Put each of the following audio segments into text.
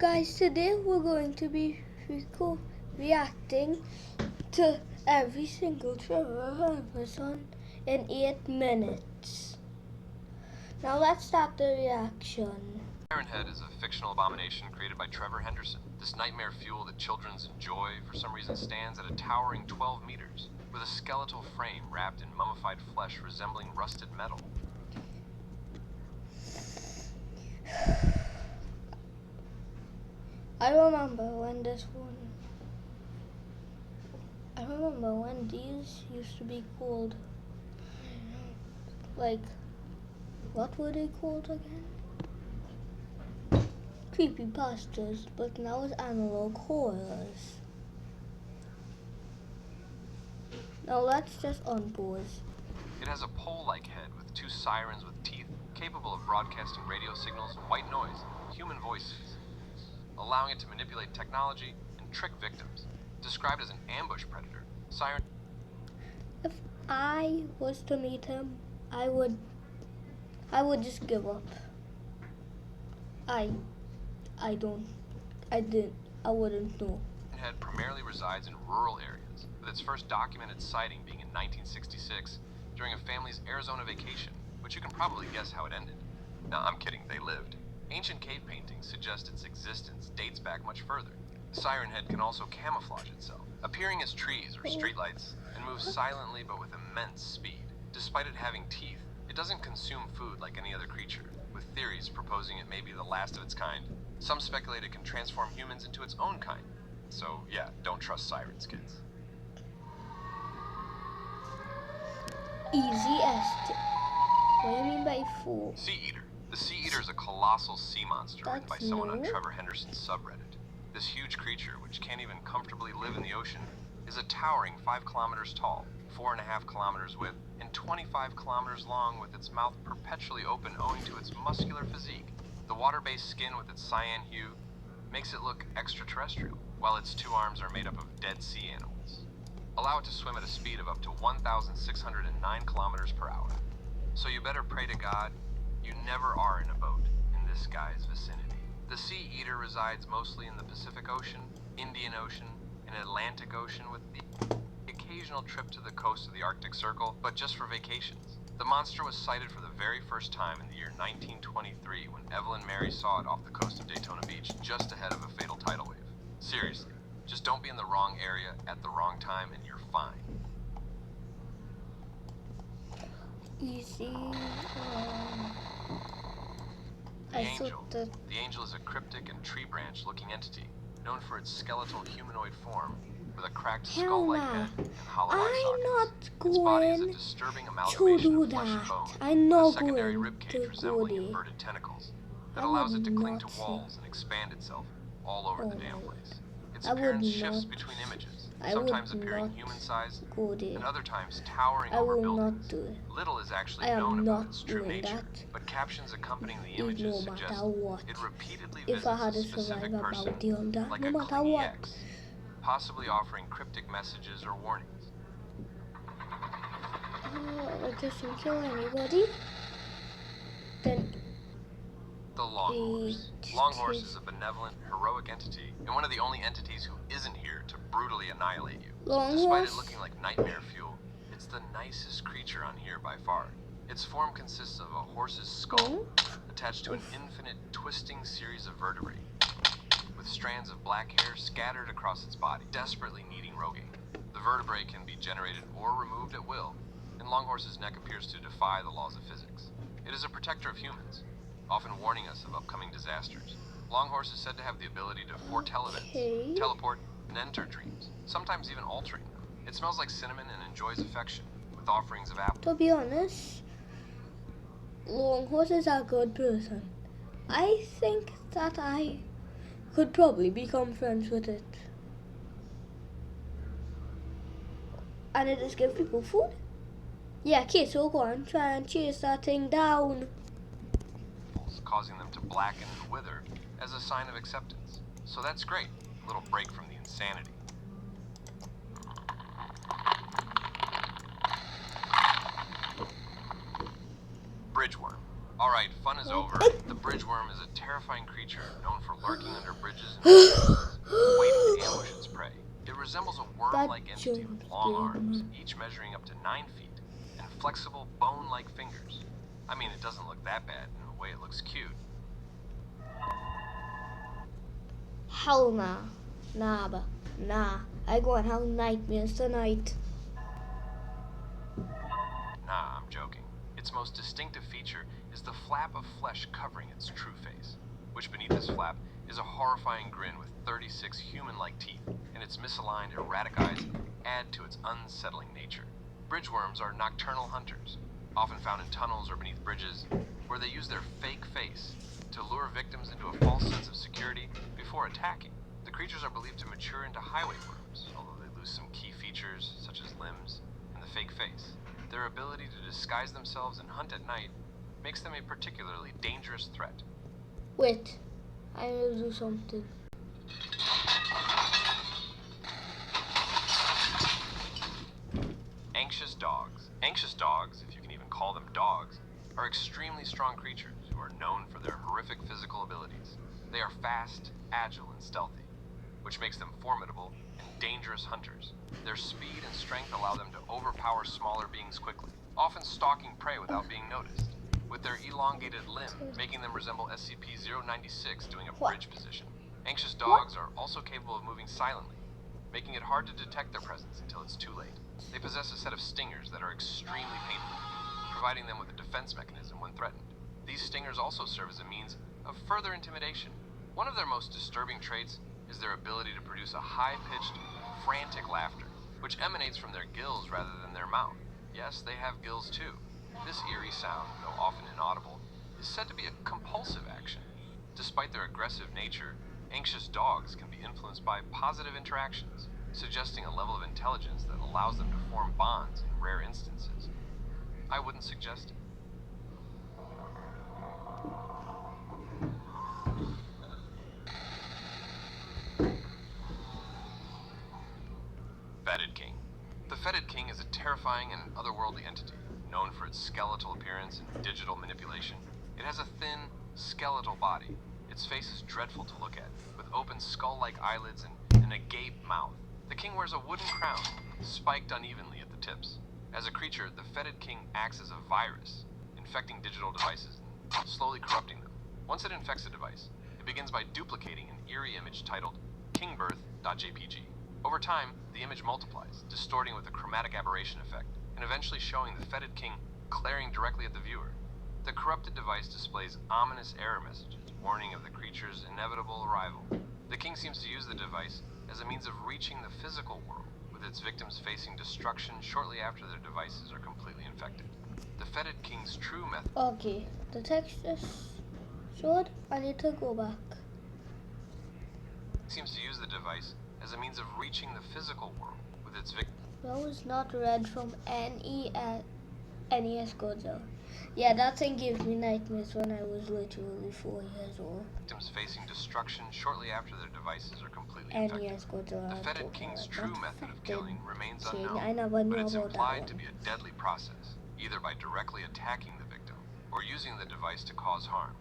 guys, today we're going to be reacting to every single Trevor Henderson in 8 minutes. Now let's start the reaction. Siren Head is a fictional abomination created by Trevor Henderson. This nightmare fuel that children enjoy for some reason stands at a towering 12 meters, with a skeletal frame wrapped in mummified flesh resembling rusted metal. I remember when these used to be called, like, what were they called again? Creepypastas, but now it's analog horrors. Now let's just unpause. It has a pole-like head with two sirens with teeth, capable of broadcasting radio signals, white noise, human voices, allowing it to manipulate technology and trick victims. Described as an ambush predator, Siren... If I was to meet him, I would just give up. I wouldn't know. Head primarily resides in rural areas, with its first documented sighting being in 1966 during a family's Arizona vacation, which you can probably guess how it ended. No, I'm kidding, they lived. Ancient cave paintings suggest its existence dates back much further. Siren Head can also camouflage itself, appearing as trees or streetlights, and moves silently but with immense speed. Despite it having teeth, it doesn't consume food like any other creature, with theories proposing it may be the last of its kind. Some speculate it can transform humans into its own kind. So yeah, don't trust sirens, kids. Easy estimate. What do you mean by fool? Sea Eater. The Sea Eater is a colossal sea monster written by someone on new. Trevor Henderson's subreddit. This huge creature, which can't even comfortably live in the ocean, is a towering 5 kilometers tall, 4.5 kilometers width, and 25 kilometers long, with its mouth perpetually open owing to its muscular physique. The water-based skin with its cyan hue makes it look extraterrestrial, while its 2 arms are made up of dead sea animals. Allow it to swim at a speed of up to 1,609 kilometers per hour. So you better pray to God you never are in a boat in this guy's vicinity. The Sea Eater resides mostly in the Pacific Ocean, Indian Ocean, and Atlantic Ocean, with the occasional trip to the coast of the Arctic Circle, but just for vacations. The monster was sighted for the very first time in the year 1923 when Evelyn Mary saw it off the coast of Daytona Beach just ahead of a fatal tidal wave. Seriously, just don't be in the wrong area at the wrong time and you're fine. Easy. The Angel is a cryptic and tree branch looking entity, known for its skeletal humanoid form with a cracked skull-like head and hollow eye sockets. Its body is a disturbing amalgamation of flesh and bone, with a secondary ribcage resembling inverted tentacles that allows it to cling to walls and expand itself all over the damn place. Its appearance shifts between images, sometimes appearing human-sized and other times towering over buildings. Little is actually known about its true nature, but captions accompanying the images suggest it repeatedly visits a specific person, like a clingy ex, possibly offering cryptic messages or warnings. I doesn't kill anybody. Then The Longhorse. Longhorse is a benevolent, heroic entity, and one of the only entities who isn't here to brutally annihilate you. Despite it looking like nightmare fuel, it's the nicest creature on here by far. Its form consists of a horse's skull attached to an infinite twisting series of vertebrae, with strands of black hair scattered across its body, desperately needing rogaine. The vertebrae can be generated or removed at will, and Longhorse's neck appears to defy the laws of physics. It is a protector of humans, often warning us of upcoming disasters. Longhorse is said to have the ability to foretell events, teleport, and enter dreams, sometimes even altering them. It smells like cinnamon and enjoys affection, with offerings of apples. to be honest, Longhorse is a good person. I think that I could probably become friends with it. And it just gives people food. Yeah, okay, so go on, try and chase that thing down. Causing them to blacken and wither as a sign of acceptance. So that's great. A little break from the insanity. Bridgeworm. Alright, fun is over. The bridgeworm is a terrifying creature known for lurking under bridges waiting to ambush its prey. It resembles a worm-like That entity with joke's long good, arms, man. each measuring up to 9 feet, and flexible bone-like fingers. I mean, it doesn't look that bad in a way. It looks cute. Hell nah. Nah, but nah. I go and have nightmares tonight. Nah, I'm joking. Its most distinctive feature is the flap of flesh covering its true face, which beneath this flap is a horrifying grin with 36 human-like teeth, and its misaligned, erratic eyes add to its unsettling nature. Bridgeworms are nocturnal hunters, often found in tunnels or beneath bridges, where they use their fake face to lure victims into a false sense of security before attacking. The creatures are believed to mature into highway worms, although they lose some key features such as limbs and the fake face. Their ability to disguise themselves and hunt at night makes them a particularly dangerous threat. Wait. I need to do something. Anxious dogs. Anxious dogs, if you can even call them dogs, are extremely strong creatures who are known for their horrific physical abilities. They are fast, agile, and stealthy, which makes them formidable and dangerous hunters. Their speed and strength allow them to overpower smaller beings quickly, often stalking prey without being noticed, with their elongated limb making them resemble SCP-096 doing a bridge position. Anxious dogs are also capable of moving silently, making it hard to detect their presence until it's too late. They possess a set of stingers that are extremely painful, providing them with a defense mechanism when threatened. These stingers also serve as a means of further intimidation. One of their most disturbing traits is their ability to produce a high-pitched, frantic laughter, which emanates from their gills rather than their mouth. Yes, they have gills too. This eerie sound, though often inaudible, is said to be a compulsive action. Despite their aggressive nature, anxious dogs can be influenced by positive interactions, suggesting a level of intelligence that allows them to form bonds in rare instances. I wouldn't suggest it. Fetid King. The Fetid King is a terrifying and otherworldly entity, known for its skeletal appearance and digital manipulation. It has a thin, skeletal body. Its face is dreadful to look at, with open skull-like eyelids and an agape mouth. The king wears a wooden crown, spiked unevenly at the tips. As a creature, the Fetid King acts as a virus, infecting digital devices and slowly corrupting them. Once it infects a device, it begins by duplicating an eerie image titled kingbirth.jpg. Over time, the image multiplies, distorting with a chromatic aberration effect, and eventually showing the Fetid King glaring directly at the viewer. The corrupted device displays ominous error messages, warning of the creature's inevitable arrival. The king seems to use the device as a means of reaching the physical world, with its victims facing destruction shortly after their devices are completely infected. The Fetid King's true method Okay, the text is short. I need to go back. seems to use the device as a means of reaching the physical world, with its victims That was not read from NES Godzilla. Yeah, that thing gives me nightmares when I was literally 4 years old. facing destruction shortly after their devices are completely infected. NES Godzilla. The I'm Fetid talking King's about, true not method of Fetid killing remains King. unknown, I never knew but it's about that implied one. to be a deadly process, either by directly attacking the victim or using the device to cause harm.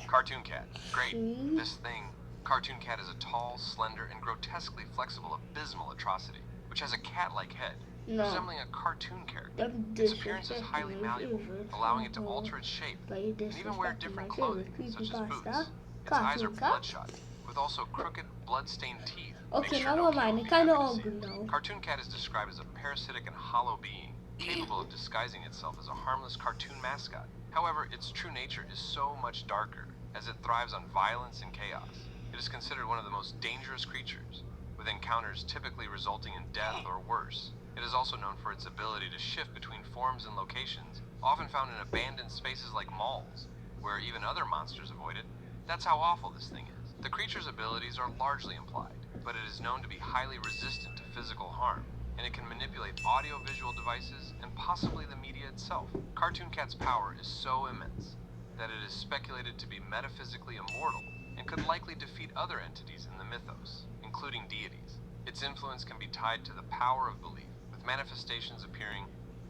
Cartoon Cat. Great. This thing, Cartoon Cat, is a tall, slender, and grotesquely flexible abysmal atrocity, which has a cat-like head, resembling a cartoon character. Its appearance is highly malleable, allowing it to alter its shape, and even wear different clothing, such as boots. Its eyes are bloodshot, with also crooked, blood-stained teeth. Okay, Sure never mind. It kind of ugly now. Cartoon Cat is described as a parasitic and hollow being, capable of disguising itself as a harmless cartoon mascot. However, its true nature is so much darker, as it thrives on violence and chaos. It is considered one of the most dangerous creatures, with encounters typically resulting in death or worse. It is also known for its ability to shift between forms and locations, often found in abandoned spaces like malls, where even other monsters avoid it. That's how awful this thing is. The creature's abilities are largely implied, but it is known to be highly resistant to physical harm, and it can manipulate audio-visual devices and possibly the media itself. Cartoon Cat's power is so immense that it is speculated to be metaphysically immortal and could likely defeat other entities in the mythos, including deities. Its influence can be tied to the power of belief, with manifestations appearing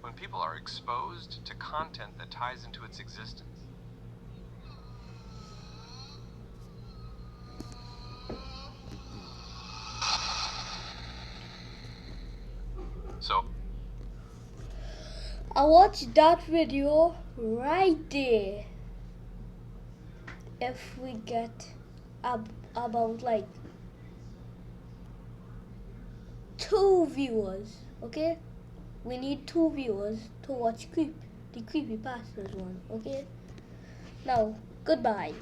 when people are exposed to content that ties into its existence. So, I watched that video right there. If we get about like 2 viewers, okay? We need 2 viewers to watch the creepypastas one, okay? Now, goodbye.